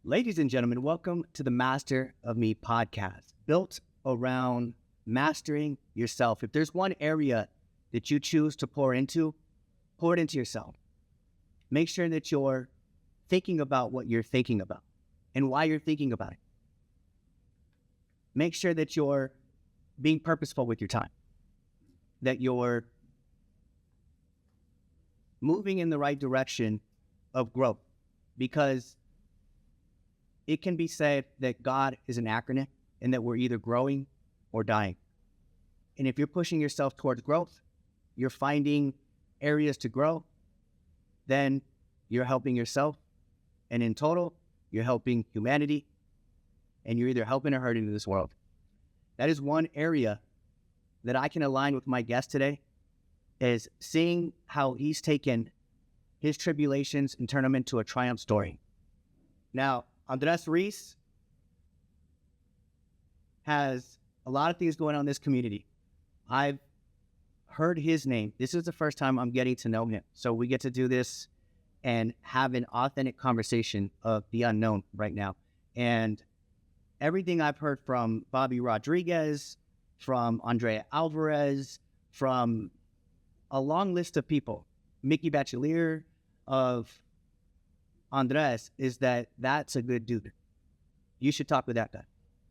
Ladies and gentlemen, welcome to the Master of Me podcast, built around mastering yourself. If there's one area that you choose to pour it into yourself. Make sure that you're thinking about what you're thinking about and why you're thinking about it. Make sure that you're being purposeful with your time, that you're moving in the right direction of growth, because it can be said that God is an acronym and that we're either growing or dying. And if you're pushing yourself towards growth, you're finding areas to grow, then you're helping yourself. And in total, you're helping humanity, and you're either helping or hurting in this world. That is one area that I can align with my guest today, is seeing how he's taken his tribulations and turned them into a triumph story. Now, Andres Ruiz has a lot of things going on in this community. I've heard his name. This is the first time I'm getting to know him. So we get to do this and have an authentic conversation of the unknown right now. And everything I've heard from Bobby Rodriguez, from Andrea Alvarez, from a long list of people, Mickey Bachelier, of Andres, is that that's a good dude. You should talk with that guy.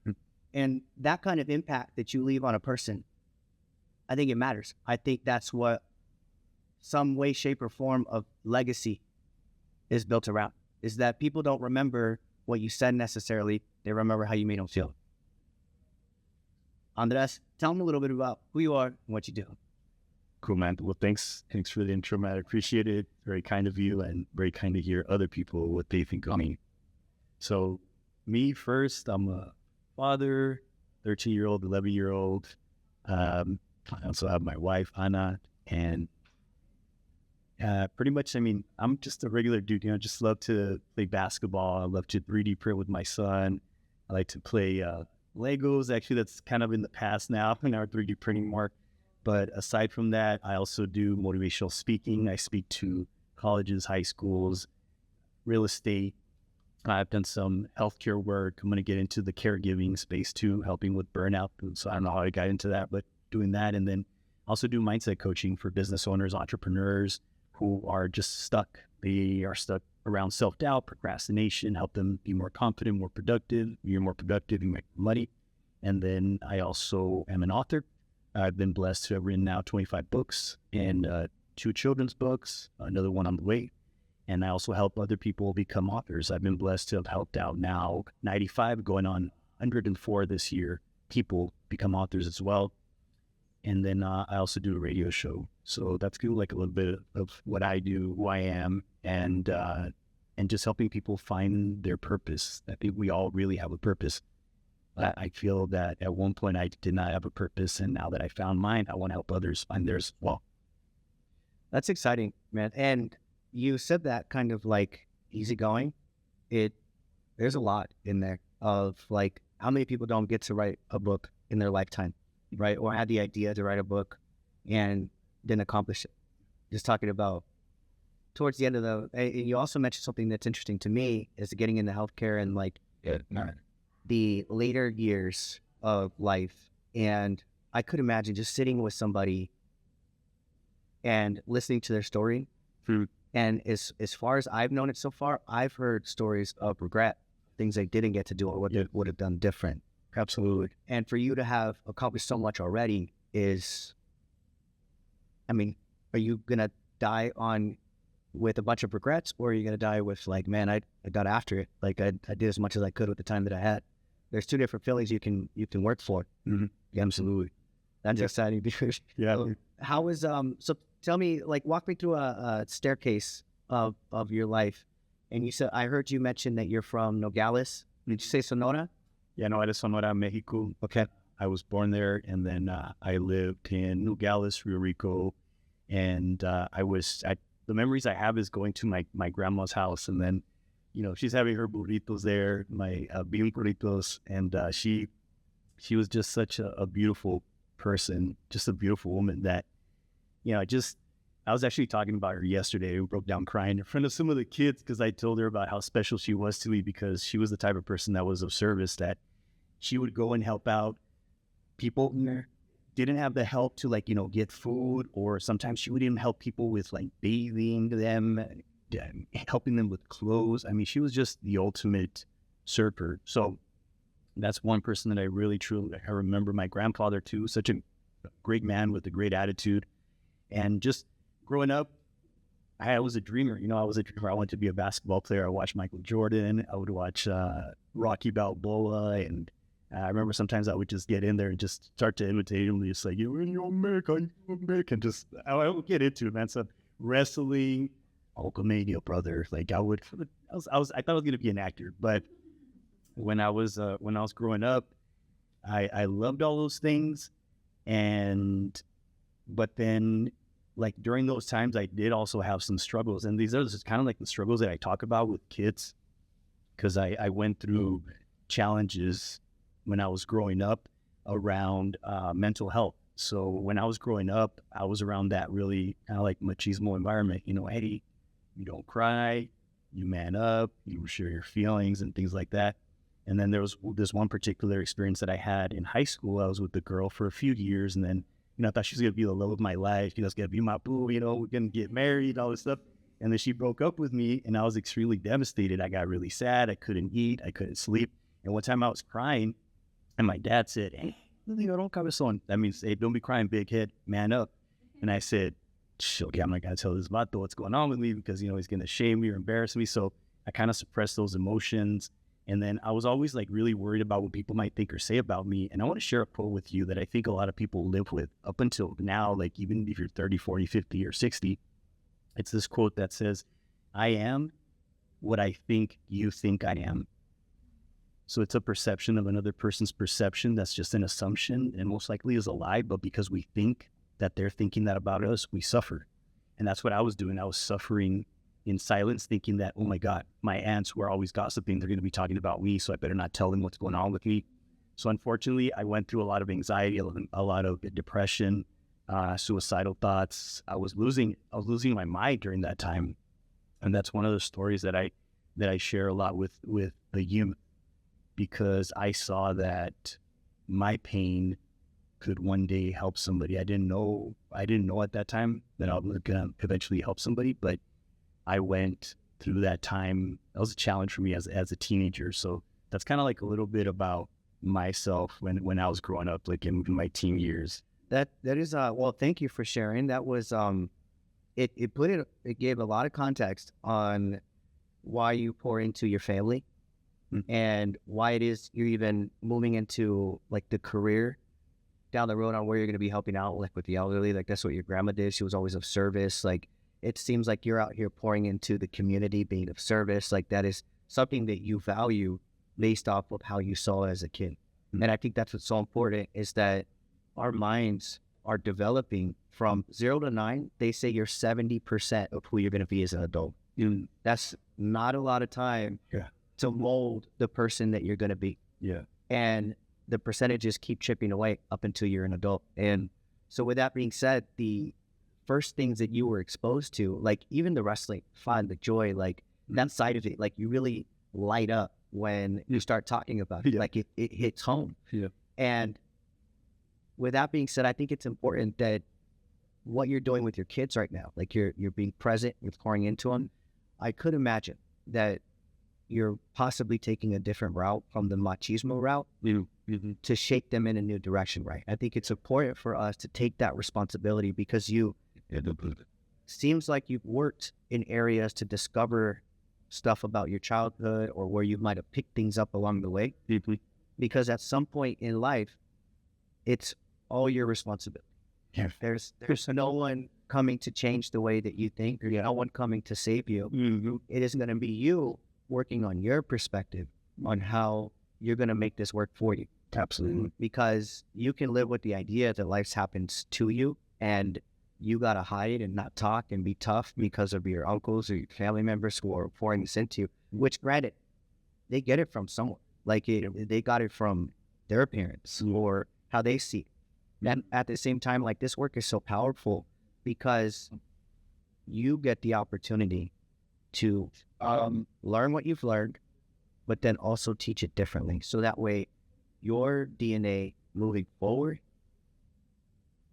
Mm-hmm. And that kind of impact that you leave on a person, I think it matters. I think that's what some way, shape, or form of legacy is built around, is that people don't remember what you said necessarily. They remember how you made them feel. Andres, tell them a little bit about who you are and what you do. Cool, man. Well, thanks for the intro, man. I appreciate it. Very kind of you, and very kind to hear other people what they think of me. So me first, I'm a father, 13-year-old, 11-year-old. I also have my wife, Anna, and pretty much, I'm just a regular dude. I just love to play basketball. I love to 3D print with my son. I like to play Legos. Actually, that's kind of in the past now, in our 3D printing more. But aside from that, I also do motivational speaking. I speak to colleges, high schools, real estate. I've done some healthcare work. I'm going to get into the caregiving space too, helping with burnout. So I don't know how I got into that, but doing that. And then also do mindset coaching for business owners, entrepreneurs who are just stuck. They are stuck around self-doubt, procrastination, help them be more confident, more productive. You're more productive, you make money. And then I also am an author. I've been blessed to have written now 25 books and 2 children's books, another one on the way. And I also help other people become authors. I've been blessed to have helped out now 95, going on 104 this year, people become authors as well. And then I also do a radio show. So that's good, like a little bit of what I do, who I am, and just helping people find their purpose. I think we all really have a purpose. I feel that at one point I did not have a purpose, and now that I found mine, I want to help others find theirs as well. That's exciting, man. And you said that kind of like easygoing. There's a lot in there of like how many people don't get to write a book in their lifetime, right? Or had the idea to write a book and didn't accomplish it. Just talking about towards the end of you also mentioned something that's interesting to me is getting into healthcare and like the later years of life. And I could imagine just sitting with somebody and listening to their story. And as far as I've known it so far, I've heard stories of regret, things they didn't get to do or what they would have done different. Absolutely. And for you to have accomplished so much already is, are you going to die with a bunch of regrets, or are you going to die with like, man, I got after it. Like I did as much as I could with the time that I had. There's 2 different feelings you can work for. Mm-hmm. Yeah, absolutely. That's exciting. Yeah. How is, so tell me, like, walk me through a staircase of your life. And you said, I heard you mention that you're from Nogales. Did you say Sonora? Yeah, no, era Sonora, Mexico. Okay. I was born there, and then I lived in Nogales, Rio Rico, and the memories I have is going to my grandma's house, and then, she's having her burritos there, my bean burritos, and she was just such a beautiful person, just a beautiful woman that, I was actually talking about her yesterday, who broke down crying in front of some of the kids because I told her about how special she was to me, because she was the type of person that was of service, that she would go and help out people who didn't have the help to, like, get food, or sometimes she would even help people with like bathing them, helping them with clothes. I mean, she was just the ultimate server. So that's one person that I really truly, I remember. My grandfather too, such a great man with a great attitude. And just growing up, I was a dreamer. I was a dreamer. I wanted to be a basketball player. I watched Michael Jordan. I would watch Rocky Balboa. And I remember sometimes I would just get in there and just start to imitate him. Just like, you'll make, and just, I would get into it, man. So wrestling, Hulkamania, brother. Like I thought I was going to be an actor. But when I was growing up, I loved all those things. But then, like, during those times, I did also have some struggles. And these are just kind of like the struggles that I talk about with kids, because I went through challenges when I was growing up around mental health. So when I was growing up, I was around that really kind of like machismo environment. Hey, you don't cry, you man up, you share your feelings and things like that. And then there was this one particular experience that I had in high school. I was with the girl for a few years, and then I thought she was going to be the love of my life. She was going to be my boo, we're going to get married, all this stuff. And then she broke up with me, and I was extremely devastated. I got really sad. I couldn't eat. I couldn't sleep. And one time I was crying, and my dad said, hey, don't cover son. That means, hey, don't be crying, big head, man up. And I said, okay, I'm not going to tell this vato what's going on with me, because, he's going to shame me or embarrass me. So I kind of suppressed those emotions. And then I was always like really worried about what people might think or say about me. And I want to share a quote with you that I think a lot of people live with up until now, like even if you're 30, 40, 50, or 60. It's this quote that says, I am what I think you think I am. So it's a perception of another person's perception. That's just an assumption, and most likely is a lie. But because we think that they're thinking that about us, we suffer. And that's what I was doing. I was suffering in silence, thinking that, oh my God, my aunts who are always gossiping, they're going to be talking about me, so I better not tell them what's going on with me. So unfortunately, I went through a lot of anxiety, a lot of depression, suicidal thoughts. I was losing my mind during that time. And that's one of the stories that I share a lot with the youth, because I saw that my pain could one day help somebody. I didn't know at that time that I was going to eventually help somebody, but I went through that time. That was a challenge for me as a teenager. So that's kind of like a little bit about myself when I was growing up, like in my teen years. That is well, thank you for sharing. That was it gave a lot of context on why you pour into your family, and why it is you're even moving into like the career down the road on where you're going to be helping out, like with the elderly. Like that's what your grandma did. She was always of service. Like it seems like you're out here pouring into the community, being of service. Like that is something that you value based off of how you saw it as a kid. And I think that's what's so important, is that our minds are developing from 0 to 9. They say you're 70% of who you're going to be as an adult. That's not a lot of time to mold the person that you're going to be. Yeah. And the percentages keep chipping away up until you're an adult. And so with that being said, the first things that you were exposed to, like even the wrestling, fun, the joy, like that side of it, like you really light up when you start talking about it. Like it hits home. And with that being said, I think it's important that what you're doing with your kids right now, like you're being present, you're pouring into them. I could imagine that you're possibly taking a different route from the machismo route to shape them in a new direction, right? I think it's important for us to take that responsibility, because seems like you've worked in areas to discover stuff about your childhood, or where you might have picked things up along the way. Because at some point in life, it's all your responsibility. There's no one coming to change the way that you think, or no one coming to save you. It is going to be you working on your perspective on how you're going to make this work for you. Absolutely. Because you can live with the idea that life happens to you, and you got to hide and not talk and be tough because of your uncles or your family members who are pouring this into you, which granted, they get it from someone. Like they got it from their parents or how they see it. And at the same time, like this work is so powerful because you get the opportunity to learn what you've learned, but then also teach it differently. So that way your DNA moving forward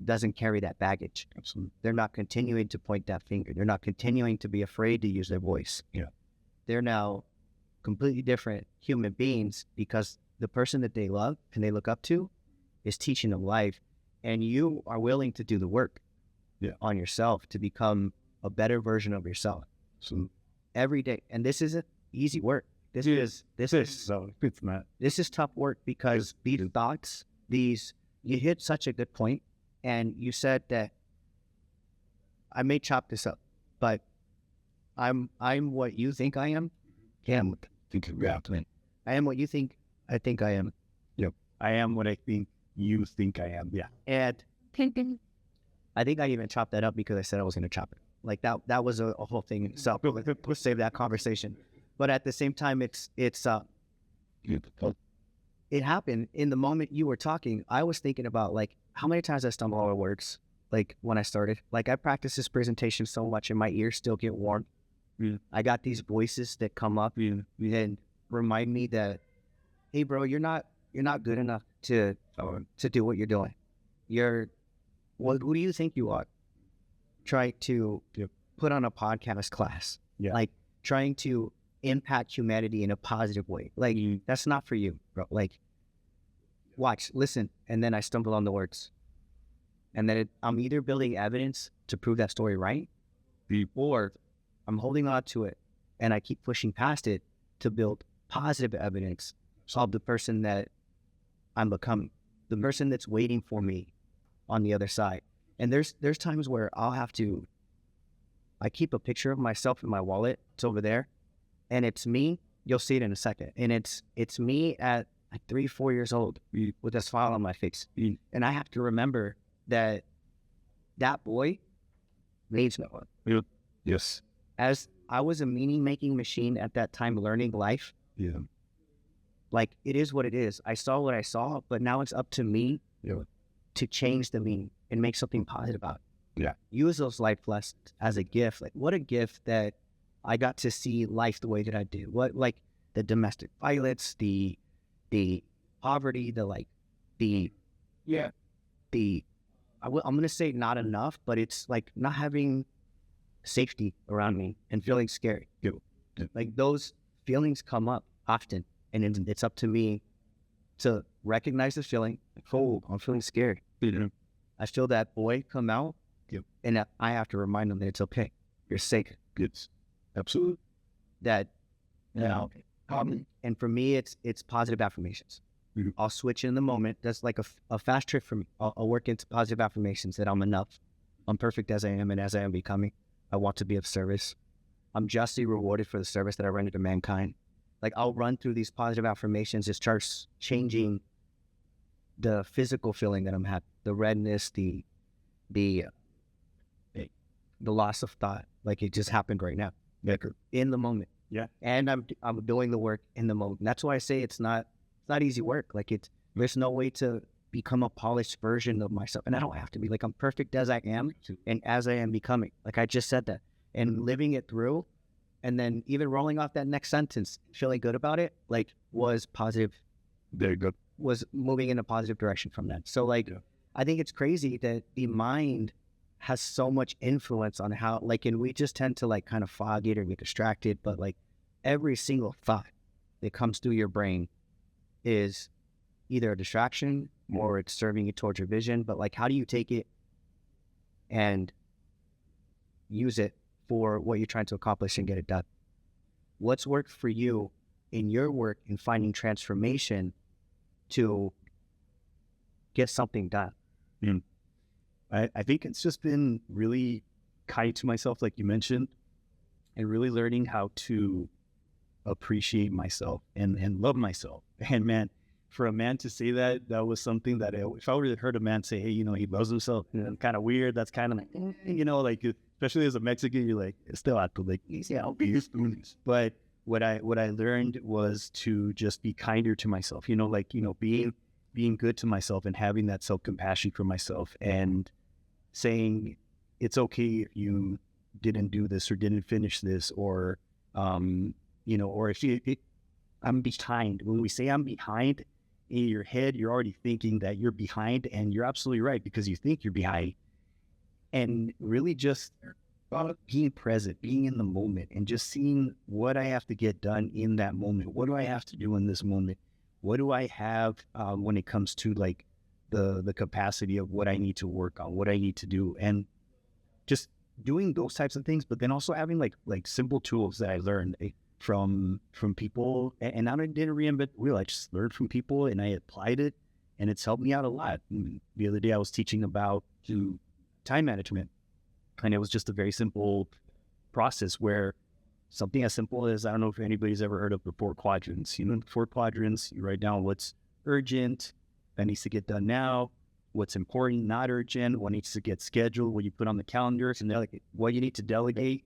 doesn't carry that baggage. Absolutely. They're not continuing to point that finger. They're not continuing to be afraid to use their voice. Yeah. They're now completely different human beings because the person that they love and they look up to is teaching them life. And you are willing to do the work on yourself to become a better version of yourself. So Every day. And this isn't easy work. This is so it's not. This is tough work because these thoughts, you hit such a good point, and you said that I may chop this up, but I'm what you think I am. Yeah. I am what you think I think I am. Yep. I am what I think you think I am. Yeah. And I think I even chopped that up because I said I was going to chop it. Like that was a whole thing in itself. We'll save that conversation. But at the same time, it happened in the moment you were talking. I was thinking about like how many times I stumble over words. Like when I started, like I practiced this presentation so much and my ears still get warm. I got these voices that come up and remind me that, hey bro, you're not good enough to do what you're doing. Who do you think you are? Trying to put on a podcast class, like trying to impact humanity in a positive way. Like that's not for you, bro. Like watch, listen, and then I stumble on the words, and then I'm either building evidence to prove that story right, or I'm holding on to it and I keep pushing past it to build positive evidence of the person that I'm becoming, the person that's waiting for me on the other side. And there's times where I keep a picture of myself in my wallet. It's over there, and it's me. You'll see it in a second. And it's me at like 3-4 years old with a smile on my face. And I have to remember that boy needs no one. Yes. As I was a meaning-making machine at that time, learning life. Yeah. Like it is what it is. I saw what I saw, but now it's up to me to change the meaning and make something positive about it. Yeah. Use those life lessons as a gift. Like what a gift that I got to see life the way that I did. What, like the domestic violence, the poverty, I'm going to say not enough, but it's like not having safety around me and feeling scared. Like those feelings come up often, and it's up to me to recognize the feeling. Like, oh, I'm feeling scared. I feel that boy come out, and I have to remind them that it's okay. You're safe. Yes. Absolutely. That, and for me, it's positive affirmations. I'll switch in the moment. That's like a fast trick for me. I'll work into positive affirmations that I'm enough. I'm perfect as I am and as I am becoming. I want to be of service. I'm justly rewarded for the service that I render to mankind. Like I'll run through these positive affirmations. It starts changing the physical feeling that I'm having, the redness, the loss of thought. Like it just happened right now, in the moment. Yeah. And I'm doing the work in the moment. That's why I say it's not easy work. Like there's no way to become a polished version of myself. And I don't have to be. Like I'm perfect as I am and as I am becoming. Like I just said that. And living it through, and then even rolling off that next sentence, feeling good about it, like was positive. Very good. Was moving in a positive direction from that. So like, I think it's crazy that the mind has so much influence on how, like, and we just tend to like kind of fog it or get distracted, but like every single thought that comes through your brain is either a distraction or it's serving you towards your vision. But like, how do you take it and use it for what you're trying to accomplish and get it done? What's worked for you in your work in finding transformation to get something done? I think it's just been really kind to myself, like you mentioned, and really learning how to appreciate myself and love myself. And man, for a man to say that was something that if I would have heard a man say, hey, he loves himself, kind of weird. That's kind of like, like, especially as a Mexican, you're like, it's still out to like, but what I learned was to just be kinder to myself, being good to myself and having that self-compassion for myself and saying it's okay if you didn't do this or didn't finish this, or, or if I'm behind. When we say I'm behind, in your head, you're already thinking that you're behind, and you're absolutely right because you think you're behind. And really just being present, being in the moment, and just seeing what I have to get done in that moment. What do I have to do in this moment? What do I have when it comes to like the capacity of what I need to work on, what I need to do, and just doing those types of things. But then also having like simple tools that I learned from people, and I didn't reinvent the wheel. I just learned from people and I applied it, and it's helped me out a lot. The other day I was teaching about time management, and it was just a very simple process where something as simple as, I don't know if anybody's ever heard of the 4 quadrants. The 4 quadrants, you write down what's urgent, that needs to get done now, what's important, not urgent, what needs to get scheduled, what you put on the calendars, and what you need to delegate,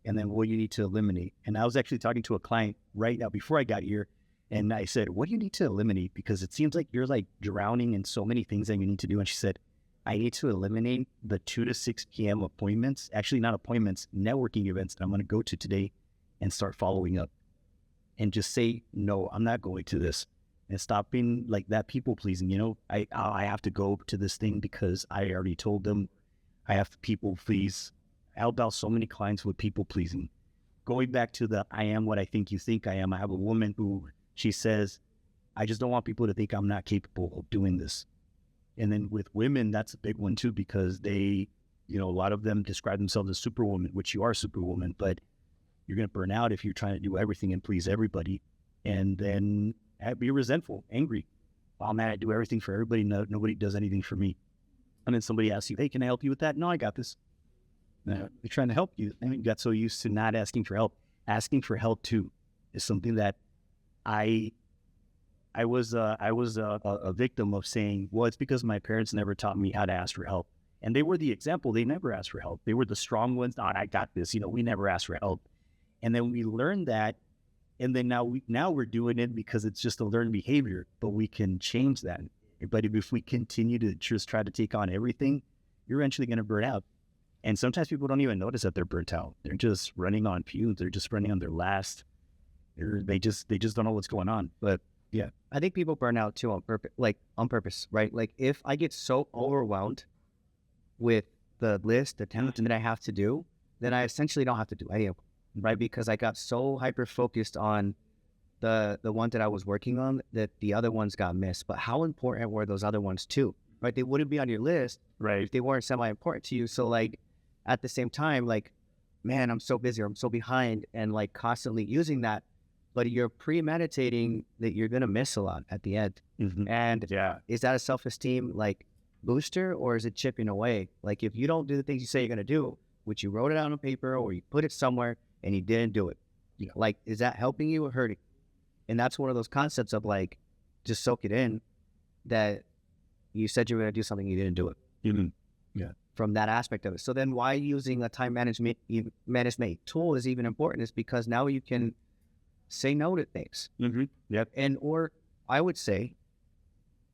and then what you need to eliminate. And I was actually talking to a client right now before I got here, and I said, what do you need to eliminate? Because it seems like you're like drowning in so many things that you need to do. And she said, I need to eliminate the 2 to 6 p.m. appointments, actually not appointments, networking events that I'm going to go to today, and start following up and just say, no, I'm not going to this, and stop being like that people pleasing. I have to go to this thing because I already told them. I have to people please. I help out so many clients with people pleasing. Going back to the I am what I think you think I am. I have a woman who, she says, I just don't want people to think I'm not capable of doing this. And then with women, that's a big one too, because they, a lot of them describe themselves as superwoman, which you are superwoman, but you're going to burn out if you're trying to do everything and please everybody. And then be resentful, angry. Oh man, I do everything for everybody. No, nobody does anything for me. And then somebody asks you, hey, can I help you with that? No, I got this. They're trying to help you. And you got so used to not asking for help. Asking for help too is something that I was a victim of saying, well, it's because my parents never taught me how to ask for help. And they were the example. They never asked for help. They were the strong ones. Oh, I got this. We never asked for help. And then we learned that. And then now we're doing it because it's just a learned behavior, but we can change that. But if we continue to just try to take on everything, you're eventually going to burn out. And sometimes people don't even notice that they're burnt out. They're just running on fumes. They're just running on their last. They just don't know what's going on. But yeah, I think people burn out too on purpose, right? Like if I get so overwhelmed with the list, the tasks that I have to do, then I essentially don't have to do any of them, right? Because I got so hyper focused on the one that I was working on that the other ones got missed. But how important were those other ones too, right? They wouldn't be on your list, right, if they weren't semi-important to you. So like at the same time, like, man, I'm so busy or I'm so behind, and like constantly using that, but you're premeditating that you're going to miss a lot at the end. Mm-hmm. And yeah, is that a self-esteem like booster, or is it chipping away? Like if you don't do the things you say you're going to do, which you wrote it out on paper or you put it somewhere and you didn't do it, like, is that helping you or hurting? And that's one of those concepts of like, just soak it in that you said you were going to do something, you didn't do it. Mm-hmm. Yeah. From that aspect of it. So then why using a time management tool is even important is because now you can say no to things. Mm-hmm. Yep. And, or I would say,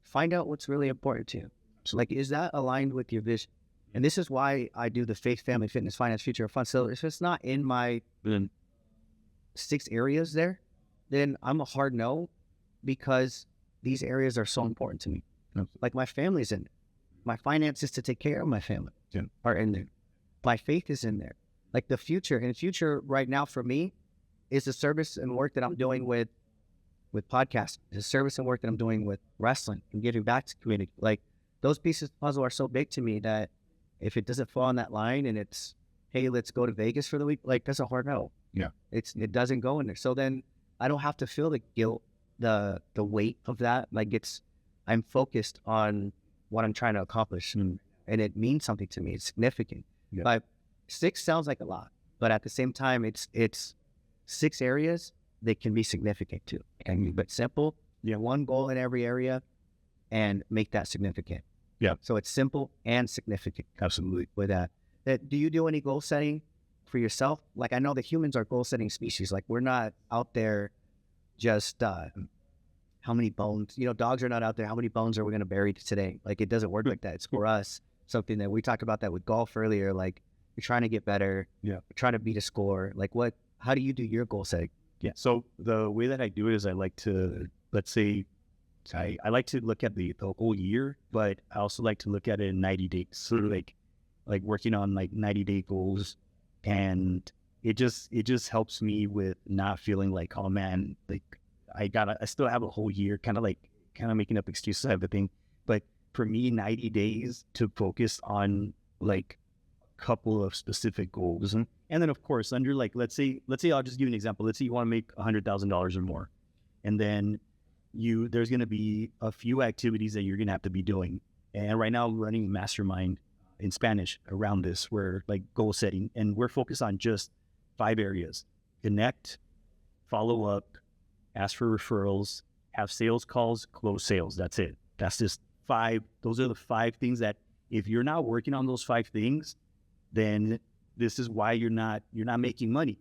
find out what's really important to you. Like, is that aligned with your vision? And this is why I do the faith, family, fitness, finance, future, fun. So if it's not in my 6 areas there, then I'm a hard no, because these areas are so important to me. Like my family's in there. My finances to take care of my family are in there. My faith is in there. Like the future, and future right now for me is the service and work that I'm doing with podcasts, the service and work that I'm doing with wrestling and giving back to the community. Like those pieces of the puzzle are so big to me that if it doesn't fall on that line and it's, hey, let's go to Vegas for the week, like that's a hard no. Yeah. It doesn't go in there. So then I don't have to feel the guilt, the weight of that. Like I'm focused on what I'm trying to accomplish, and it means something to me. It's significant. Yeah. But 6 sounds like a lot, but at the same time, it's 6 areas that can be significant too. And but simple, one goal in every area, and make that significant. Yeah. So it's simple and significant. Absolutely. With that, do you do any goal setting for yourself? Like I know that humans are goal setting species. Like we're not out there just how many bones, dogs are not out there. How many bones are we going to bury today? Like it doesn't work like that. It's for us something that we talked about that with golf earlier. Like you're trying to get better, Yeah. you're trying to beat a score. Like how do you do your goal setting? Yeah. So the way that I do it is I like to, let's say, I like to look at the whole year, but I also like to look at it in 90 days. So like working on like 90-day goals, and it just helps me with not feeling like, oh man, like I still have a whole year, kind of making up excuses type of thing. But for me, 90 days to focus on like a couple of specific goals. And then of course, under like, let's say I'll just give you an example. Let's say you want to make $100,000 or more. And then there's going to be a few activities that you're going to have to be doing. And right now I'm running a mastermind in Spanish around this, where like goal setting, and we're focused on just 5 areas: connect, follow up, ask for referrals, have sales calls, close sales. That's it. That's just 5. Those are the 5 things that if you're not working on those 5 things, then this is why you're not making money.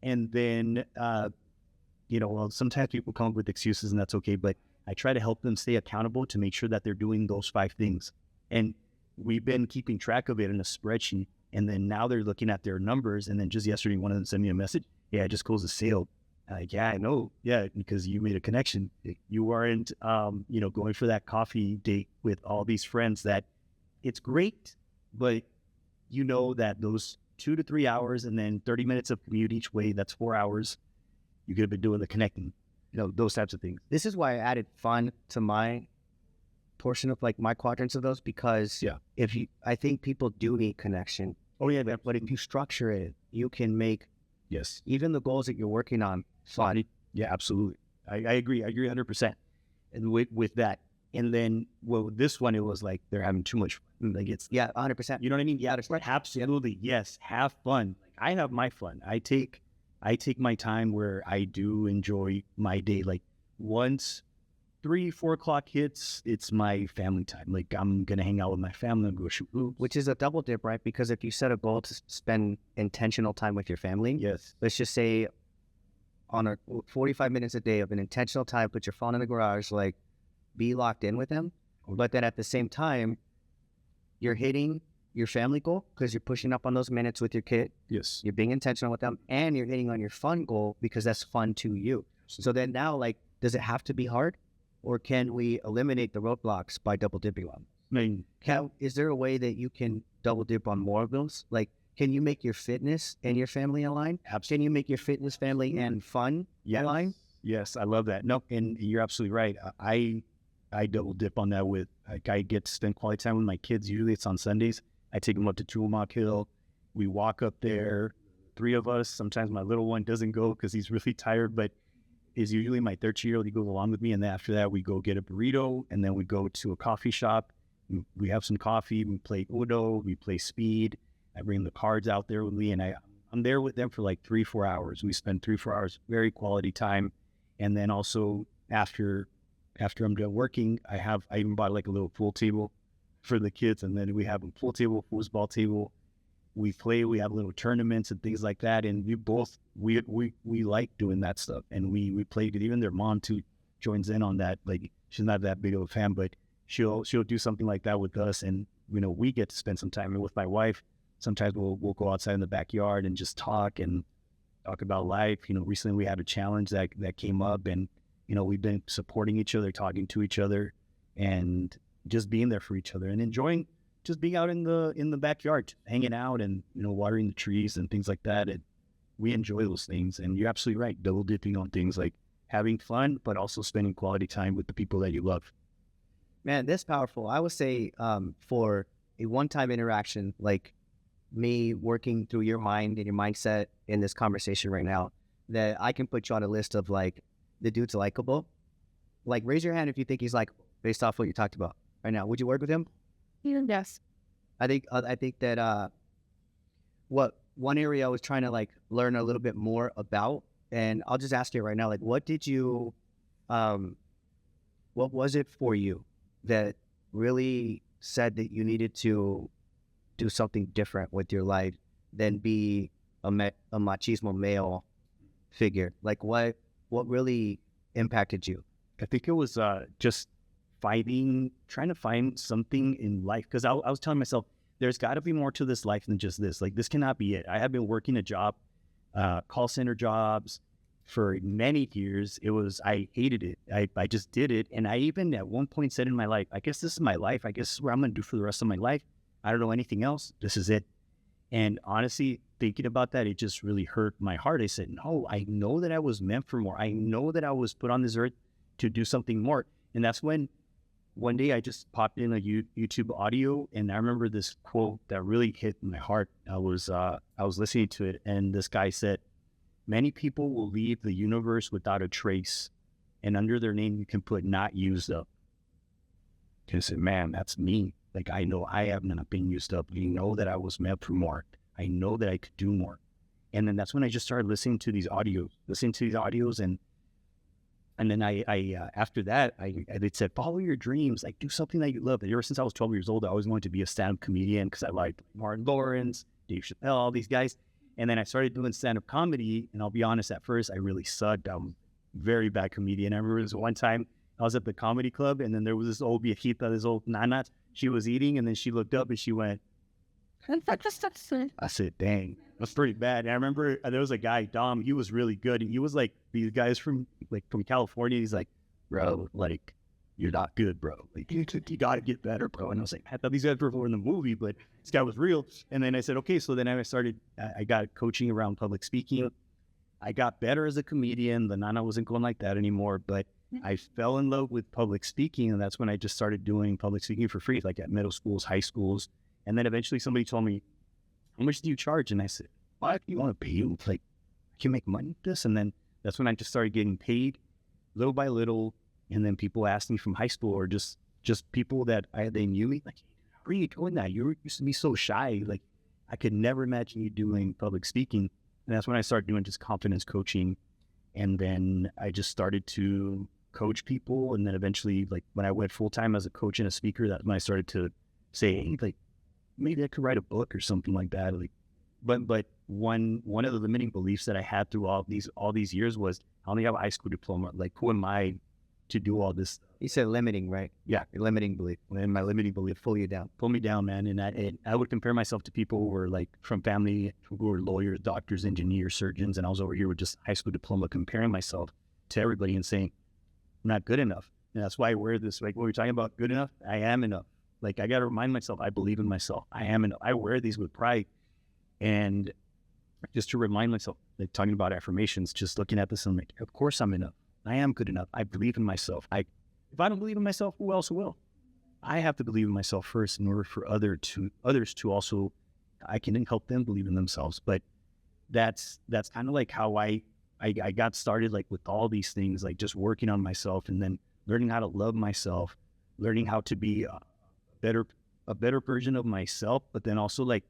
And then, well, sometimes people come up with excuses, and that's okay, but I try to help them stay accountable to make sure that they're doing those 5 things. And we've been keeping track of it in a spreadsheet, and then now they're looking at their numbers. And then just yesterday, one of them sent me a message. Yeah, I just closed a sale. Yeah, I know. Yeah, because you made a connection. You weren't, going for that coffee date with all these friends. That it's great, but you know that those 2 to 3 hours and then 30 minutes of commute each way, that's 4 hours. You could have been doing the connecting, those types of things. This is why I added fun to my portion of like my quadrants of those, because I think people do need connection. Oh yeah, but if you structure it, you can make even the goals that you're working on fun. Yeah, absolutely. I agree. I agree 100%. And with that, and then this one, it was like they're having too much fun. Like it's 100%. You know what I mean? Yeah, absolutely. Yes, have fun. I have my fun. I take my time where I do enjoy my day. Like once 3-4 o'clock hits, it's my family time. Like I'm gonna hang out with my family and go shoot hoops. Which is a double dip, right? Because if you set a goal to spend intentional time with your family, let's just say on 45 minutes a day of an intentional time, put your phone in the garage, like be locked in with them. But then at the same time, you're hitting your family goal because you're pushing up on those minutes with your kid. Yes. You're being intentional with them, and you're hitting on your fun goal because that's fun to you. So then now, like, does it have to be hard, or can we eliminate the roadblocks by double dipping on? I mean, is there a way that you can double dip on more of those? Like, can you make your fitness and your family align? Can you make your fitness, family, and fun align? Yes, I love that. No, and you're absolutely right. I double dip on that with, like, I get to spend quality time with my kids. Usually it's on Sundays. I take them up to Tuamac Hill. We walk up there, 3 of us. Sometimes my little one doesn't go because he's really tired, but is usually my 13-year-old. He goes along with me. And then after that, we go get a burrito, and then we go to a coffee shop. We have some coffee. We play Uno. We play Speed. I bring the cards out there with me, and I'm there with them for like 3-4 hours. We spend 3-4 hours, very quality time. And then also after I'm done working, I even bought like a little pool table for the kids, and then we have a pool table, foosball table. We play, we have little tournaments and things like that, and we like doing that stuff, and we played it. Even their mom too joins in on that. Like, she's not that big of a fan, but she'll do something like that with us, and we get to spend some time. And with my wife, sometimes we'll go outside in the backyard and just talk about life. Recently we had a challenge that came up, and we've been supporting each other, talking to each other, and just being there for each other, and enjoying just being out in the backyard, hanging out, and watering the trees and things like that. And we enjoy those things. And you're absolutely right, double dipping on things like having fun, but also spending quality time with the people that you love. Man, that's powerful. I would say for a one-time interaction, like me working through your mind and your mindset in this conversation right now, that I can put you on a list of like, the dude's likable. Like, raise your hand if you think he's likable based off what you talked about right now. Would you work with him? Yes. I think that what one area I was trying to like learn a little bit more about, and I'll just ask you right now, like, what was it for you that really said that you needed to do something different with your life than be a machismo male figure? Like, what really impacted you? I think it was just trying to find something in life. Because I was telling myself, there's got to be more to this life than just this. Like, this cannot be it. I have been working a job, call center jobs for many years. I hated it. I just did it. And I even at one point said in my life, I guess this is my life. I guess this is what I'm going to do for the rest of my life. I don't know anything else. This is it. And honestly, thinking about that, it just really hurt my heart. I said, no, I know that I was meant for more. I know that I was put on this earth to do something more. And that's when one day I just popped in a YouTube audio, and I remember this quote that really hit my heart. I was listening to it, and this guy said, many people will leave the universe without a trace, and under their name you can put not used up. And I said, man, that's me. Like, I know I have not been used up. You know that I was meant for more. I know that I could do more. And then that's when I just started listening to these audios, and then I after that, they said, follow your dreams, like do something that you love. And ever since I was 12 years old, I always wanted to be a stand-up comedian because I liked Martin Lawrence, Dave Chappelle, all these guys. And then I started doing stand-up comedy, and I'll be honest, at first I really sucked. I'm a very bad comedian. I remember this one time I was at the comedy club, and then there was this old viejita, this old nana. She was eating, and then she looked up and she went, I said, dang, that's pretty bad. And I remember there was a guy, Dom, he was really good. And he was like, these guys from California. He's like, bro, like, you're not good, bro. Like, you got to get better, bro. And I was like, I thought these guys were in the movie, but this guy was real. And then I said, okay. So then I got coaching around public speaking. I got better as a comedian. The Nana wasn't going like that anymore, but I fell in love with public speaking. And that's when I just started doing public speaking for free, like at middle schools, high schools. And then eventually somebody told me, how much do you charge? And I said, what do you want to pay you? Like, I can make money with this. And then that's when I just started getting paid little by little. And then people asked me from high school, or just people that they knew me, like, how are you doing that? You used to be so shy. Like, I could never imagine you doing public speaking. And that's when I started doing just confidence coaching. And then I just started to coach people. And then eventually, like, when I went full-time as a coach and a speaker, that's when I started to say, hey, like, maybe I could write a book or something like that. Like, but one of the limiting beliefs that I had through all these years was, I only have a high school diploma. Like, who am I to do all this? You said limiting, right? Yeah, your limiting belief. And my limiting belief pull you down. Pull me down, man. And I would compare myself to people who were like from family who were lawyers, doctors, engineers, surgeons, and I was over here with just high school diploma, comparing myself to everybody and saying, I'm not good enough. And that's why I wear this. Like, what we're talking about, good enough. I am enough. Like, I got to remind myself, I believe in myself. I am enough. I wear these with pride. And just to remind myself, like, talking about affirmations, just looking at this and I'm like, of course I'm enough. I am good enough. I believe in myself. If I don't believe in myself, who else will? I have to believe in myself first in order for others to also, I can help them believe in themselves. But that's kind of like how I got started, like with all these things, like just working on myself and then learning how to love myself, learning how to be a better version of myself, but then also like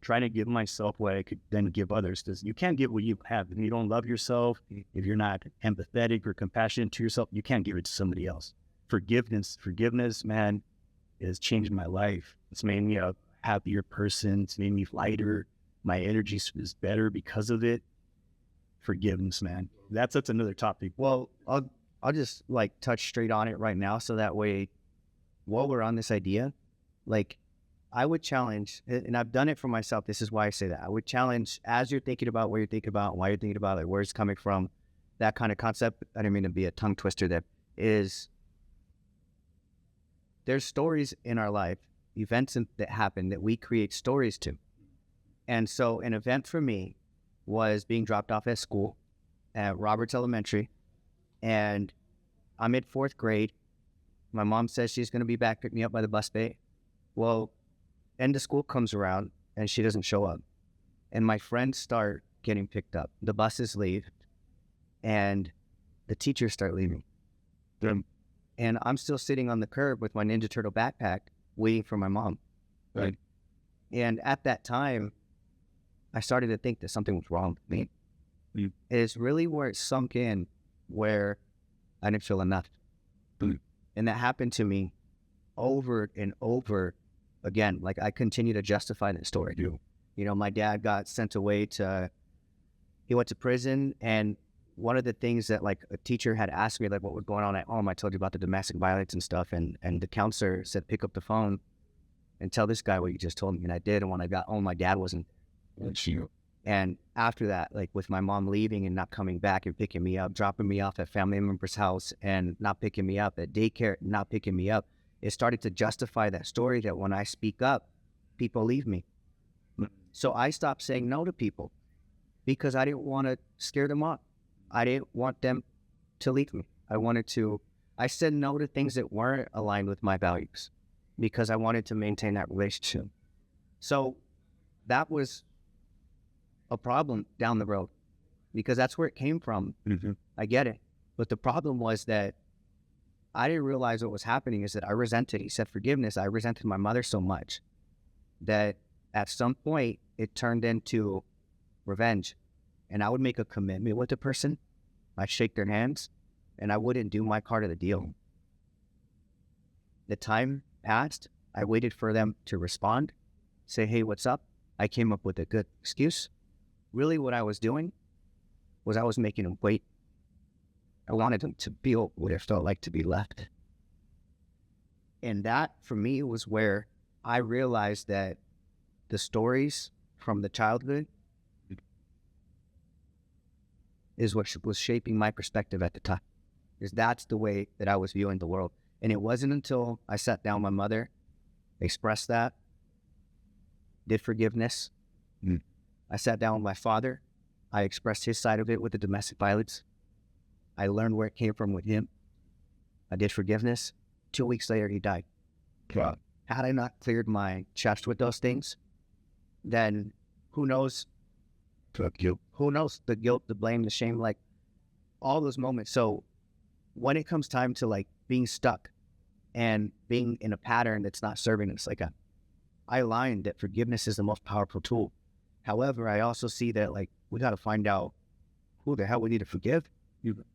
trying to give myself what I could then give others, because you can't give what you have. If you don't love yourself, if you're not empathetic or compassionate to yourself, you can't give it to somebody else. Forgiveness, man, has changed my life. It's made me a happier person. It's made me lighter. My energy is better because of it. Forgiveness, man. That's another topic. Well, I'll just like touch straight on it right now, so that way, while we're on this idea, like, I would challenge, and I've done it for myself. This is why I say that. I would challenge, as you're thinking about what you're thinking about, why you're thinking about it, where it's coming from, that kind of concept. I didn't mean to be a tongue twister there. Is there's stories in our life, events that happen that we create stories to. And so an event for me was being dropped off at school at Roberts Elementary, and I'm in 4th grade. My mom says she's going to be back, pick me up by the bus bay. Well, end of school comes around and she doesn't show up. And my friends start getting picked up. The buses leave and the teachers start leaving. And I'm still sitting on the curb with my Ninja Turtle backpack waiting for my mom. Right. And at that time, I started to think that something was wrong with me. Mm. It's really where it sunk in, where I didn't feel enough. Mm. And that happened to me over and over again. Like, I continue to justify that story. Yeah. You know, my dad got sent away he went to prison, and one of the things that, like, a teacher had asked me, like, what was going on at home, I told you about the domestic violence and stuff, and the counselor said, pick up the phone and tell this guy what you just told me. And I did. And when I got home, my dad wasn't. And after that, like with my mom leaving and not coming back and picking me up, dropping me off at family member's house and not picking me up at daycare, not picking me up, it started to justify that story that when I speak up, people leave me. So I stopped saying no to people because I didn't want to scare them off. I didn't want them to leave me. I said no to things that weren't aligned with my values because I wanted to maintain that relationship. So that was a problem down the road because that's where it came from. Mm-hmm. I get it. But the problem was that I didn't realize what was happening is that I resented, he said forgiveness. I resented my mother so much that at some point it turned into revenge. And I would make a commitment with the person. I'd shake their hands and I wouldn't do my part of the deal. The time passed. I waited for them to respond, say, hey, what's up? I came up with a good excuse. Really what I was doing was I was making them wait. I wanted them to feel what it felt like to be left. And that, for me, was where I realized that the stories from the childhood is what was shaping my perspective at the time. Because that's the way that I was viewing the world. And it wasn't until I sat down with my mother, expressed that, did forgiveness. I sat down with my father. I expressed his side of it with the domestic violence. I learned where it came from with him. I did forgiveness. 2 weeks later, he died. Wow. Had I not cleared my chest with those things, then who knows? Who knows the guilt, the blame, the shame, like all those moments. So when it comes time to like being stuck and being in a pattern that's not serving us, like I aligned that forgiveness is the most powerful tool. However, I also see that like we got to find out who the hell we need to forgive.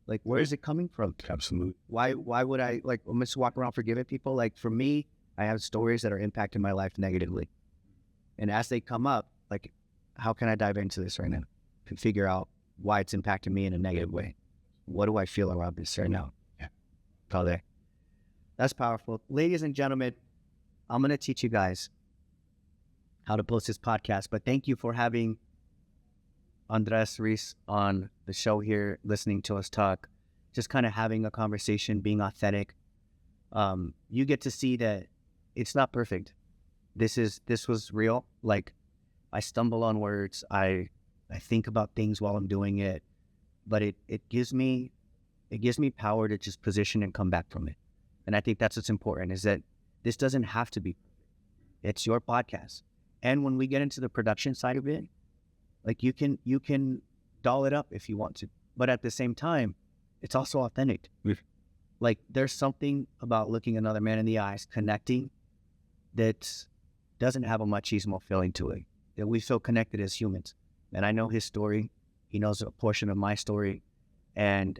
Like, where is it coming from? Absolutely. Why would I like, I'm just walk around forgiving people? Like for me, I have stories that are impacting my life negatively. And as they come up, like, how can I dive into this right now and figure out why it's impacting me in a negative way? What do I feel around this right now? Yeah. Call there. That's powerful. Ladies and gentlemen, I'm going to teach you guys how to post this podcast, but thank you for having Andres Ruiz on the show here, listening to us talk, just kind of having a conversation, being authentic. You get to see that it's not perfect. This was real. Like I stumble on words. I think about things while I'm doing it, but it gives me power to just position and come back from it. And I think that's what's important, is that this doesn't have to be perfect. It's your podcast. And when we get into the production side of it, like you can doll it up if you want to, but at the same time, it's also authentic. Like there's something about looking another man in the eyes, connecting, that doesn't have a machismo feeling to it, that we feel connected as humans. And I know his story. He knows a portion of my story. And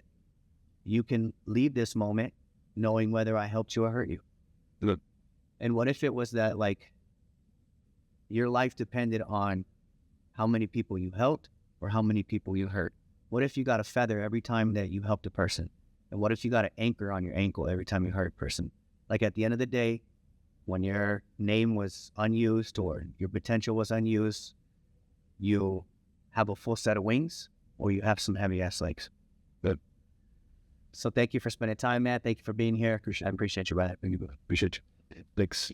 you can leave this moment knowing whether I helped you or hurt you. Good. And what if it was that like your life depended on how many people you helped or how many people you hurt? What if you got a feather every time that you helped a person? And what if you got an anchor on your ankle every time you hurt a person? Like at the end of the day, when your name was unused or your potential was unused, you have a full set of wings or you have some heavy ass legs. Good. So thank you for spending time, Matt. Thank you for being here. I appreciate you, brother. Thank you. Appreciate you. Thanks.